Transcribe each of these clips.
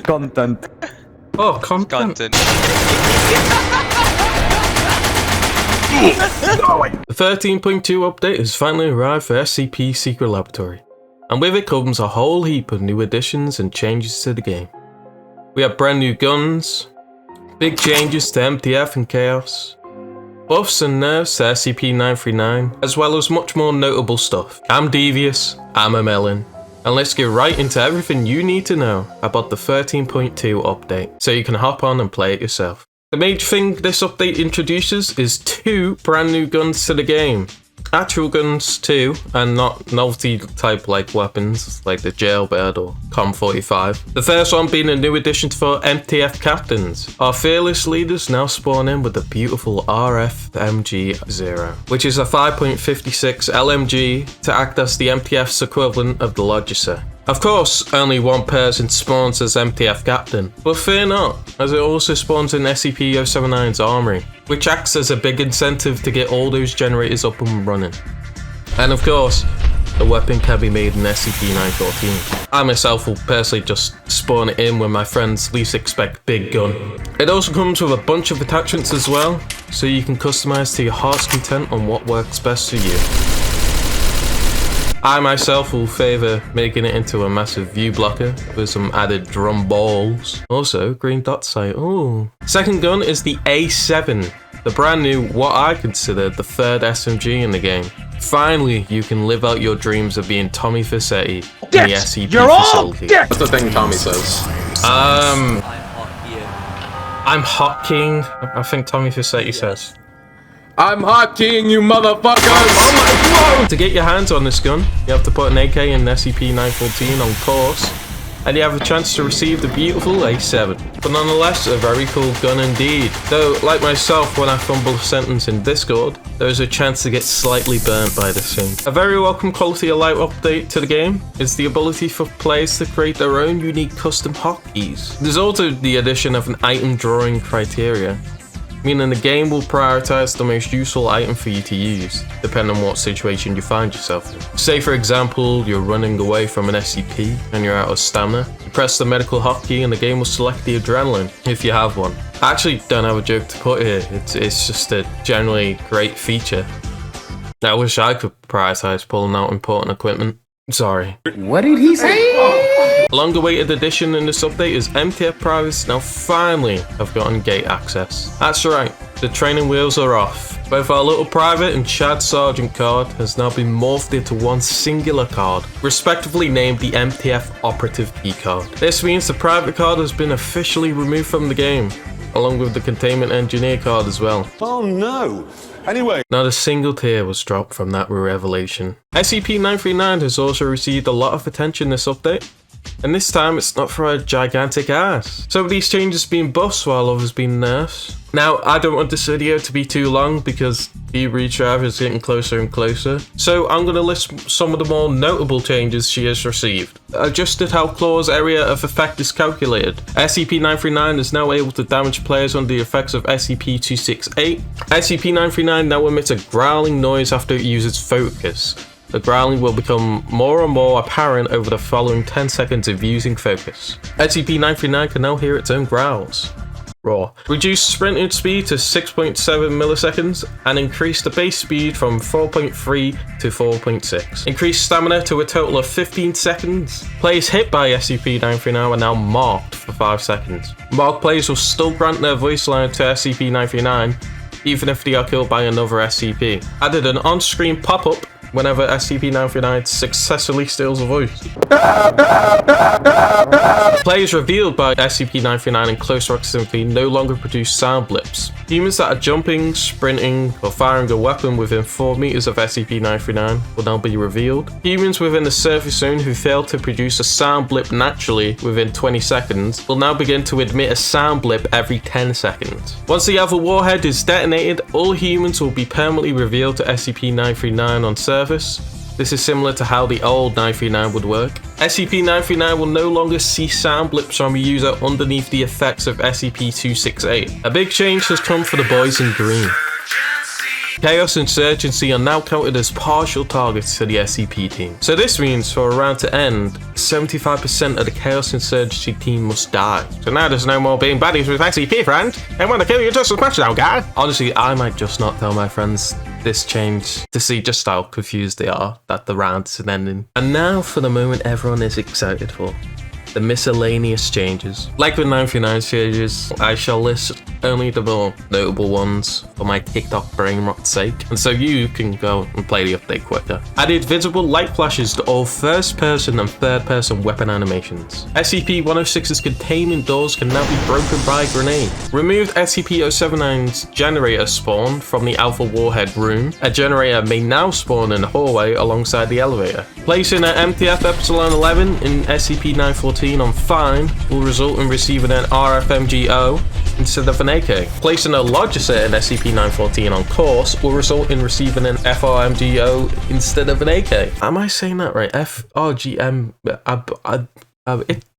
Content. Oh, content. The 13.2 update has finally arrived for SCP Secret Laboratory, and with it comes a whole heap of new additions and changes to the game. We have brand new guns, big changes to MTF and Chaos, buffs and nerfs to SCP-939, as well as much more notable stuff. I'm Devious, I'm a Melon, and let's get right into everything you need to know about the 13.2 update, so you can hop on and play it yourself. The major thing this update introduces is 2 brand new guns to the game. Actual guns too, and not novelty type like weapons like the Jailbird or Com-45. The first one being a new addition for MTF captains. Our fearless leaders now spawn in with the beautiful RF-MG-0, which is a 5.56 LMG to act as the MTF's equivalent of the Logicer. Of course, only one person spawns as MTF captain, but fear not, as it also spawns in SCP-079's armory, which acts as a big incentive to get all those generators up and running. And of course, the weapon can be made in SCP-914. I myself will personally just spawn it in when my friends least expect big gun. It also comes with a bunch of attachments as well, so you can customize to your heart's content on what works best for you. I myself will favour making it into a massive view blocker with some added drum balls. Also, green dot sight, ooh. Second gun is the A7, the brand new, what I consider the third SMG in the game. Finally, you can live out your dreams of being Tommy Vercetti in the SCP facility. What's the thing Tommy says? I'm Hot King, I think Tommy Vercetti says. I'm Hot King, you motherfuckers! Oh my God! To get your hands on this gun, you have to put an AK in SCP-914 on course, and you have a chance to receive the beautiful A7. But nonetheless, a very cool gun indeed. Though, like myself, when I fumble a sentence in Discord, there is a chance to get slightly burnt by this thing. A very welcome quality of life update to the game is the ability for players to create their own unique custom hotkeys. There's also the addition of an item drawing criteria, meaning the game will prioritize the most useful item for you to use, depending on what situation you find yourself in. Say for example, you're running away from an SCP and you're out of stamina. You press the medical hotkey and the game will select the adrenaline, if you have one. I actually don't have a joke to put here, it's just a generally great feature. I wish I could prioritize pulling out important equipment. Sorry. What did he say? A long-awaited addition in this update is MTF privates now finally have gotten gate access. That's right, the training wheels are off. Both our little private and Chad Sergeant card has now been morphed into one singular card, respectively named the MTF Operative Keycard. This means the private card has been officially removed from the game, along with the Containment Engineer card as well. Oh no! Anyway. Not a single tear was dropped from that revelation. SCP-939 has also received a lot of attention this update, and this time it's not for a gigantic ass. Some of these changes being buffs while others being nerfs. Now, I don't want this video to be too long because the retrieve is getting closer and closer, so I'm going to list some of the more notable changes she has received. Adjusted how Claw's area of effect is calculated. SCP-939 is now able to damage players under the effects of SCP-268. SCP-939 now emits a growling noise after it uses focus. The growling will become more and more apparent over the following 10 seconds of using focus. SCP-939 can now hear its own growls. Raw. Reduce sprinting speed to 6.7 milliseconds and increase the base speed from 4.3 to 4.6. Increase stamina to a total of 15 seconds. Players hit by SCP-939 are now marked for 5 seconds. Marked players will still grant their voice line to SCP-939 even if they are killed by another SCP. Added an on-screen pop-up whenever SCP-939 successfully steals a voice. Players revealed by SCP-939 in close proximity no longer produce sound blips. Humans that are jumping, sprinting, or firing a weapon within 4 meters of SCP-939 will now be revealed. Humans within the surface zone who fail to produce a sound blip naturally within 20 seconds will now begin to emit a sound blip every 10 seconds. Once the other warhead is detonated, all humans will be permanently revealed to SCP-939 on surface. This is similar to how the old 939 would work. SCP-939 will no longer see sound blips from a user underneath the effects of SCP-268. A big change has come for the boys in green. Chaos Insurgency are now counted as partial targets to the SCP team. So this means for a round to end, 75% of the Chaos Insurgency team must die. So now there's no more being buddies with SCP, friend. They want to kill you just as much now, guy. Honestly, I might just not tell my friends this change to see just how confused they are that the round is ending. And now for the moment everyone is excited for. The miscellaneous changes. Like with 99 changes, I shall list only the more notable ones for my TikTok brain rot's sake, and so you can go and play the update quicker. Added visible light flashes to all first person and third person weapon animations. SCP-106's containment doors can now be broken by a grenade. Removed SCP-079's generator spawn from the Alpha Warhead room. A generator may now spawn in the hallway alongside the elevator. Placing an MTF Epsilon 11 in SCP-914 on fine will result in receiving an RFMGO instead of an AK. Placing a Lodger set in SCP-914 on course will result in receiving an FRMGO instead of an AK. Am I saying that right? FRGM.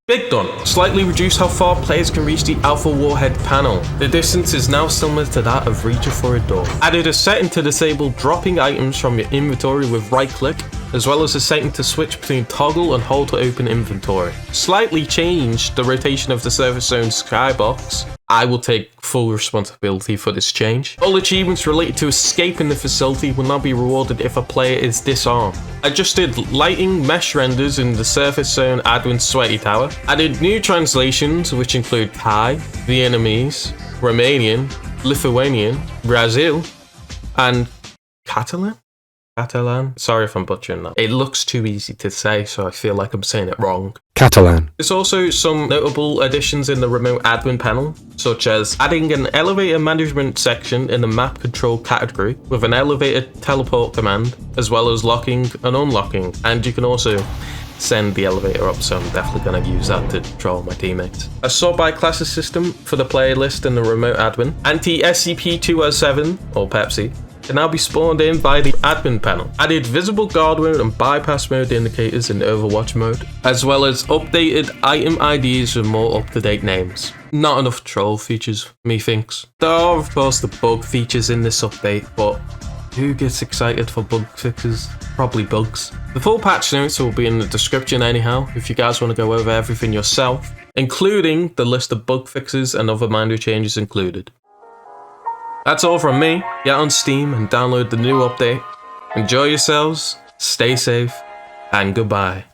Big done. Slightly reduce how far players can reach the Alpha Warhead panel. The distance is now similar to that of reaching for a door. Added a setting to disable dropping items from your inventory with right click, as well as a setting to switch between toggle and hold to open inventory. Slightly changed the rotation of the surface zone skybox. I will take full responsibility for this change. All achievements related to escaping the facility will not be rewarded if a player is disarmed. Adjusted lighting mesh renders in the surface zone admin sweaty tower. Added new translations which include Thai, Vietnamese, Romanian, Lithuanian, Brazil, and Catalan? Sorry if I'm butchering that. It looks too easy to say, so I feel like I'm saying it wrong. Catalan. There's also some notable additions in the remote admin panel, such as adding an elevator management section in the map control category with an elevator teleport command, as well as locking and unlocking. And you can also send the elevator up, so I'm definitely going to use that to troll my teammates. A sort by classes system for the player list in the remote admin. Anti-SCP-207, or Pepsi, can now be spawned in by the admin panel. Added visible guard mode and bypass mode indicators in Overwatch mode, as well as updated item IDs with more up-to-date names. Not enough troll features, methinks. There are of course the bug features in this update, but who gets excited for bug fixes? Probably bugs. The full patch notes will be in the description anyhow, if you guys want to go over everything yourself, including the list of bug fixes and other minor changes included. That's all from me. Get on Steam and download the new update. Enjoy yourselves, stay safe, and goodbye.